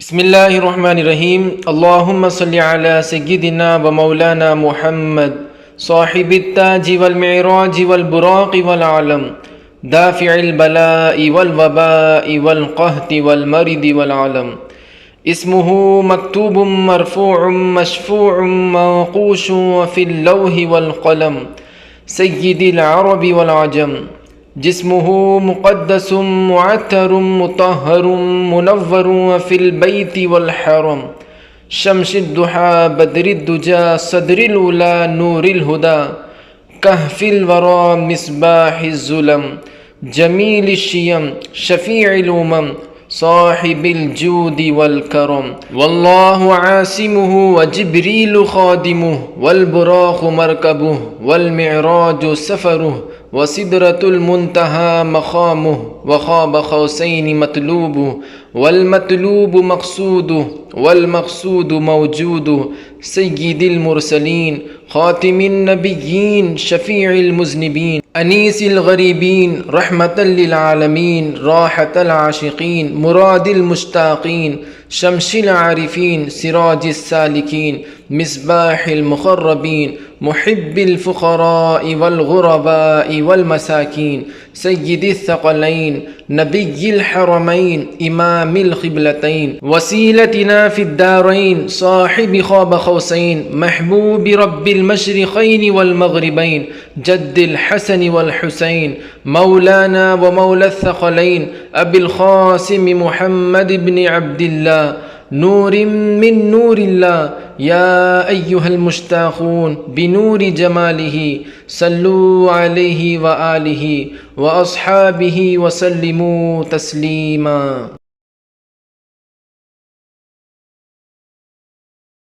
बिस्मिल्लाहिर्रहमानिर्रहीम। अल्लाहुम्मा सल्लि अला सय्यिदिना व मौलाना मुहम्मद साहिबित ताज वल मिअराज वल बुराक वल आलम दाफिइल बलाइ वल वबाइ वल क़हति वल मरिद वल आलम। इस्मुहु मक्तूबुम मरफूउम मशफूउम मौक़ूशुम फ़िल लौहि वल क़लम सय्यिदिल अरबि वल अजम। जिस्मुहु मुक़द्दसुम मुअत्तरुम मुतहहरुम मुनव्वरुम फ़िल बैति वल हरम। शम्सिद्दुहा बद्रिद्दुजा सदरिल उला नूरिल हुदा कहफ़िल वरा मिस्बाहिज़्ज़ुलम। जमीलिश्शियम शफ़ीइल उमम साहिबिल जूदि वल करम। वल्लाहु आसिमुहु व जिब्रीलु ख़ादिमुहु वल बुराक़ु मरकबुहु वल मिअराजु सफ़रुहु व सिदरतुल मुंतहा मक़ामुहु व क़ाब क़ौसैनि मतलूबुहु वल मतलूबु मक़सूदुहु वल मक़सूदु मौजूदुहु। सय्यिदिल मुरसलीन ख़ातिमिन नबिय्यीन शफ़ीइल मुज़निबीन अनीसिल ग़रीबीन रहमतल लिल आलमीन राहतल आशिक़ीन मुरादिल मुश्ताक़ीन शम्सिल आरिफ़ीन सिराजिस सालिकीन मिस्बाहिल मुक़र्रबीन मुहिब्बिल फ़ुक़राइ वल ग़ुरबाइ वल मसाकीन। सय्यिदिस सक़लैन नबिय्यिल हरमैन इमामिल क़िबलतैन वसीलतिना फ़िद दारैन साहिबि क़ाब क़ौसैन महबूबि रब्बिल मशरिक़ैन वल मग़रिबैन जद्दिल हसन वल हुसैन मौलाना व मौलस सक़लैन अबिल क़ासिम मुहम्मद इब्न अब्दिल्लाह नूरिम मिन नूरिल्लाह। या अय्युहल मुश्ताक़ून बिनूरि जमालिही सल्लू अलैहि व आलिही व अस्हाबिही व सल्लिमू तस्लीमा।